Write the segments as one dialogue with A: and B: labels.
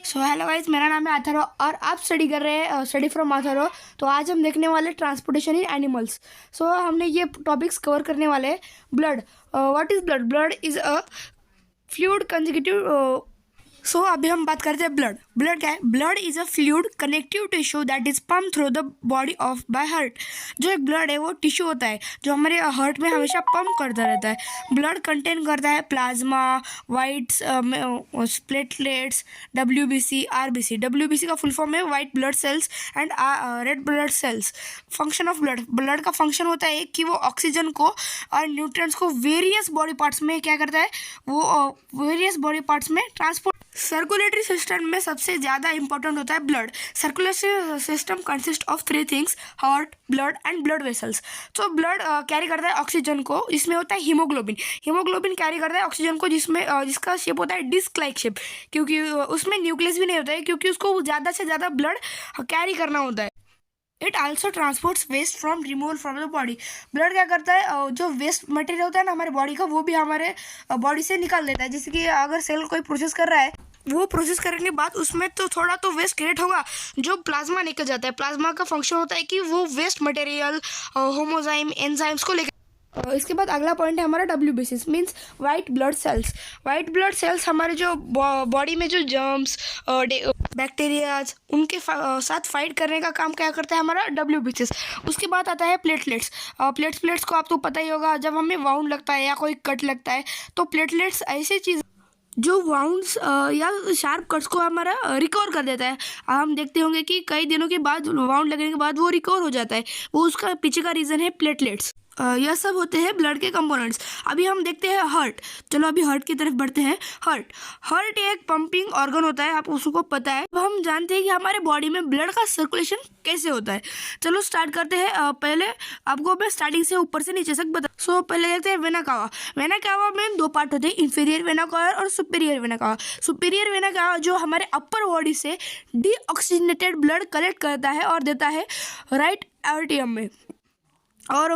A: So hello guys, मेरा नाम है अथर्व और आप स्टडी कर रहे हैं स्टडी फ्रॉम अथर्व। तो आज हम देखने वाले ट्रांसपोर्टेशन इन एनिमल्स। सो हमने ये टॉपिक्स कवर करने वाले हैं। Blood, what is blood? Blood is a fluid conjunctive. So अभी हम बात करते हैं ब्लड। ब्लड क्या है? Blood is a fluid connective tissue that is pump through the body of by heart. जो एक ब्लड है वो टिश्यू होता है जो हमारे हार्ट में हमेशा पंप करता रहता है। ब्लड कंटेन करता है plasma, whites, platelets, WBC, RBC। WBC का फुल फॉर्म है white blood cells and red blood cells. Function of blood, blood का फंक्शन होता है कि वो ऑक्सीजन को और न्यूट्रिएंट्स को वेरियस बॉडी पार्ट्स में क्या करता है, वो वेरियस बॉडी पार्ट्स में ट्रांसपोर्ट। सर्कुलेटरी सिस्टम में सबसे ज़्यादा इंपॉर्टेंट होता है blood. Circulatory system consist of 3 things: heart, blood and blood vessels. तो ब्लड कैरी करता है ऑक्सीजन को, इसमें होता है हीमोग्लोबिन। हीमोग्लोबिन कैरी करता है ऑक्सीजन को, जिसमें जिसका शेप होता है डिस्क लाइक शेप, क्योंकि उसमें न्यूक्लियस भी नहीं होता है, क्योंकि उसको ज़्यादा से ज़्यादा ब्लड कैरी करना होता है। It also transports waste from removal from the body. Blood क्या करता है, जो वेस्ट मटेरियल होता है ना हमारे बॉडी का, वो भी हमारे बॉडी से निकाल देता है। जैसे कि अगर सेल कोई प्रोसेस कर रहा है, वो प्रोसेस करने के बाद उसमें तो थोड़ा तो वेस्ट क्रिएट होगा, जो प्लाज्मा निकल जाता है। प्लाज्मा का फंक्शन होता है कि वो वेस्ट मटेरियल, होमोजाइम, एंजाइम्स को लेकर। इसके बाद अगला पॉइंट है हमारा WBC, means white blood sales. White blood sales हमारे जो बॉडी में जो जर्म्स, बैक्टीरियाज, उनके साथ फाइट करने का काम क्या करता है हमारा WBC। उसके बाद आता है प्लेटलेट्स। प्लेट्स को आपको पता ही होगा, जब हमें वाउंड लगता है या कोई कट लगता है तो प्लेटलेट्स ऐसी चीज़ जो वाउंड्स या शार्प कट्स को हमारा रिकवर कर देता है। हम देखते होंगे कि कई दिनों के बाद वाउंड लगने के बाद वो रिकवर हो जाता है। वो उसका पीछे का रीज़न है प्लेटलेट्स। यह सब होते हैं ब्लड के कंपोनेंट्स। अभी हम देखते हैं हार्ट। चलो अभी हार्ट की तरफ बढ़ते हैं। हार्ट एक पंपिंग ऑर्गन होता है, आप उसको पता है। अब हम जानते हैं कि हमारे बॉडी में ब्लड का सर्कुलेशन कैसे होता है। चलो स्टार्ट करते हैं। पहले आपको मैं स्टार्टिंग से ऊपर से नीचे तक बता। सो पहले देखते हैं वेना कावा। वेना कावा में 2 पार्ट होते हैं, इंफीरियर वेना कावा और superior vena cava. Superior vena cava जो हमारे अपर बॉडी से डीऑक्सीजनेटेड ब्लड कलेक्ट करता है और देता है राइट आर्टियम में। और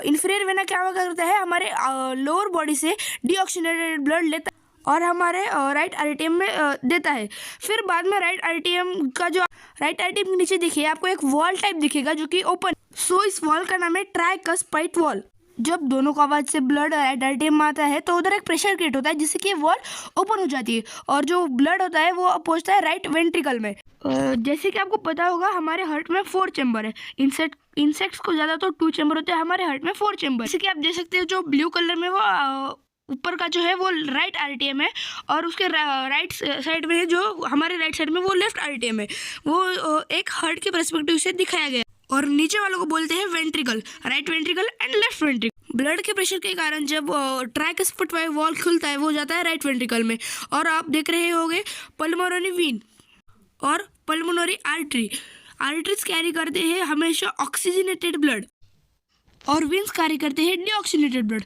A: इंफीरियर वेना क्या करता है, हमारे लोअर बॉडी से डीऑक्सीजनेटेड ब्लड लेता है और हमारे राइट आर्टियम में देता है। फिर बाद में राइट आर्टियम के नीचे देखिए आपको एक वॉल टाइप दिखेगा जो कि ओपन। सो इस वॉल का नाम है ट्राइकस्पाइड वॉल। जब दोनों को आवाज से ब्लड राइट आर्टियम में आता है तो उधर एक प्रेशर क्रिएट होता है, जिससे कि वॉल ओपन हो जाती है और जो ब्लड होता है वो पहुंचता है राइट वेंट्रिकल में। जैसे कि आपको पता होगा हमारे हार्ट में 4 चैम्बर है। इंसेक्ट्स को ज़्यादा तो 2 चैम्बर होते हैं, हमारे हार्ट में 4 चैम्बर। जैसे कि आप देख सकते हो जो ब्लू कलर में वो ऊपर का जो है वो राइट आर्टियम है और उसके राइट साइड में है जो हमारे राइट साइड में वो लेफ्ट आर्टियम है। वो एक हार्ट के पर्सपेक्टिव से दिखाया गया और नीचे वालों को बोलते हैं ventricle, right ventricle and left ventricle. Blood के प्रेशर के कारण जब ट्राइकस्पाइड वॉल खुलता है वो जाता है राइट वेंट्रिकल में। और आप देख रहे होंगे पल्मोनरी वेन और पल्मोनरी आर्टरीज कैरी करते हैं हमेशा ऑक्सीजनेटेड ब्लड और वेन्स कैरी करते हैं डीऑक्सीजनेटेड ब्लड।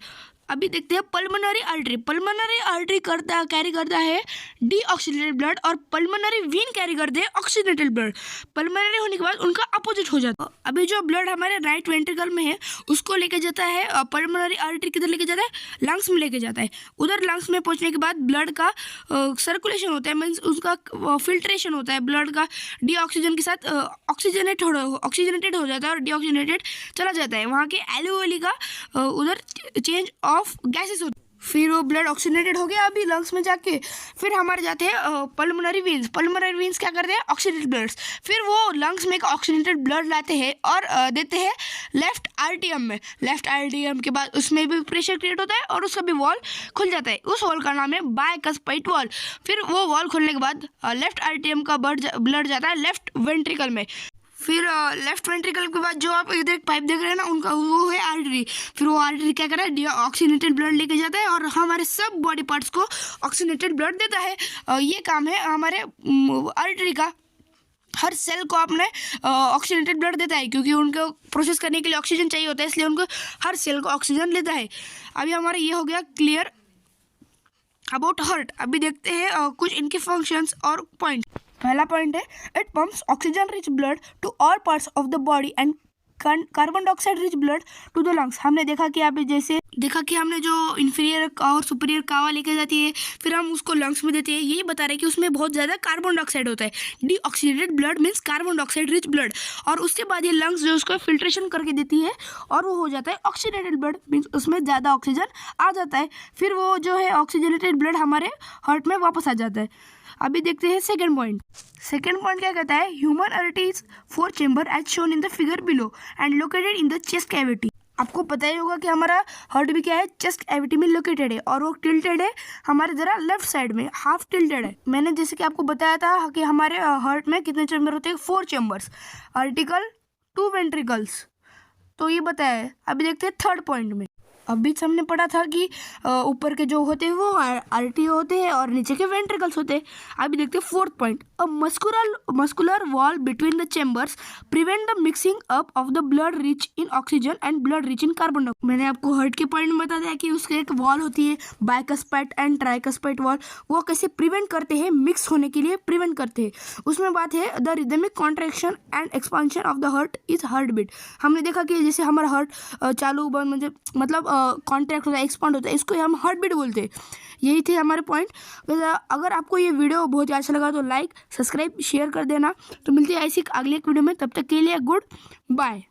A: अभी देखते हैं पल्मोनरी आर्टरी कैरी करता है डीऑक्सीजनेटेड ब्लड और पल्मोनरी वेन कैरी करते हैं ऑक्सीजनेटेड ब्लड। पल्मोनरी होने के बाद उनका अपोजिट हो जाता है। अभी जो ब्लड हमारे राइट वेंट्रिकल में है उसको लेके जाता है पल्मोनरी आर्टरी, किधर लेके जाता है, लंग्स में लेके जाता है। उधर लंग्स में पहुंचने के बाद ब्लड का सर्कुलेशन होता है, मीन्स उसका फिल्ट्रेशन होता है। ब्लड का डीऑक्सीजन के साथ ऑक्सीजनेटेड हो जाता है और डीऑक्सीजनेटेड चला जाता है। वहाँ के एल्वेओली का उधर चेंज ऑफ गैसेस होती है। फिर वो ब्लड ऑक्सीजनेटेड हो गया अभी लंग्स में जाके। फिर हमारे जाते हैं पल्मोनरी वेन्स क्या करते हैं, ऑक्सीजनेटेड ब्लड्स। फिर वो लंग्स में ऑक्सीजनेटेड ब्लड लाते हैं और देते हैं लेफ्ट आर्टियम में। लेफ्ट आर्टियम के बाद उसमें भी प्रेशर क्रिएट होता है और उसका भी वॉल खुल जाता है। उस वॉल का नाम है बाइकस्पाइड वॉल। फिर वो वॉल खुलने के बाद लेफ्ट आर्टियम का ब्लड जाता है लेफ्ट वेंट्रिकल में। फिर लेफ्ट वेंट्रिकल के बाद जो आप इधर पाइप देख रहे हैं ना, उनका वो है आर्टरी। फिर वो आर्टरी क्या कर रहा है, ऑक्सीजनेटेड ब्लड लेके जाता है और हमारे सब बॉडी पार्ट्स को ऑक्सीजनेटेड ब्लड देता है। ये काम है हमारे आर्टरी का। हर सेल को आपने ऑक्सीजनेटेड ब्लड देता है, क्योंकि उनको प्रोसेस करने के लिए ऑक्सीजन चाहिए होता है, इसलिए उनको हर सेल को ऑक्सीजन लेता है। अभी हमारा ये हो गया क्लियर अबाउट हार्ट। अभी देखते हैं कुछ इनके फंक्शंस और पॉइंट। पहला पॉइंट है, it pumps oxygen rich blood to all parts of the body and carbon dioxide rich blood to the lungs. हमने देखा कि अभी जैसे देखा कि हमने जो इन्फीरियर और सुपीरियर कावा लेके जाती है, फिर हम उसको लंग्स में देते हैं। यही बता रहे हैं कि उसमें बहुत ज़्यादा कार्बन डाइऑक्साइड होता है। Deoxidated blood means carbon dioxide rich blood, और उसके बाद ये लंग्स जो उसको फिल्ट्रेशन करके देती है और वो हो जाता है ऑक्सीडेटेड ब्लड, मीन्स उसमें ज़्यादा ऑक्सीजन आ जाता है। फिर वो जो है ऑक्सीजनेटेड ब्लड हमारे हार्ट में वापस आ जाता है। अभी देखते हैं सेकेंड पॉइंट। सेकेंड पॉइंट क्या कहता है, human heart is 4 chamber as shown in the figure below and located in the chest cavity. आपको पता ही होगा कि हमारा हार्ट भी क्या है, चेस्ट कैविटी में लोकेटेड है, और वो टिल्टेड है हमारे जरा लेफ्ट साइड में, हाफ टिल्टेड है। मैंने जैसे कि आपको बताया था कि हमारे हार्ट में कितने चेंबर होते हैं, 4 चेंबर्स, आर्टिकल 2 वेंट्रिकल्स, तो ये बताया है। अभी देखते हैं थर्ड पॉइंट में। अभी हमने पढ़ा था कि ऊपर के जो होते हैं वो आर्टियो होते हैं और नीचे के वेंट्रिकल्स होते हैं। अभी देखते हैं fourth point, a muscular wall between the chambers prevent the mixing up of the blood rich in oxygen and blood rich in carbon dioxide. मैंने आपको हार्ट के पॉइंट में बता दिया कि उसके एक वॉल होती है, बाइकस्पाइट एंड ट्राइकस्पाइट वॉल, वो कैसे प्रिवेंट करते हैं, मिक्स होने के लिए प्रिवेंट करते हैं। उसमें बात है the rhythmic contraction and expansion of the heart is heart beat. हमने देखा कि जैसे हमारा हार्ट चालू बंद मतलब कॉन्ट्रैक्ट होता है, एक्सपांड होता है, इसको हम हार्ट बीट बोलते हैं। यही थे हमारे पॉइंट। अगर आपको ये वीडियो बहुत ही अच्छा लगा तो लाइक, सब्सक्राइब, शेयर कर देना। तो मिलती है ऐसी अगले वीडियो में, तब तक के लिए गुड बाय।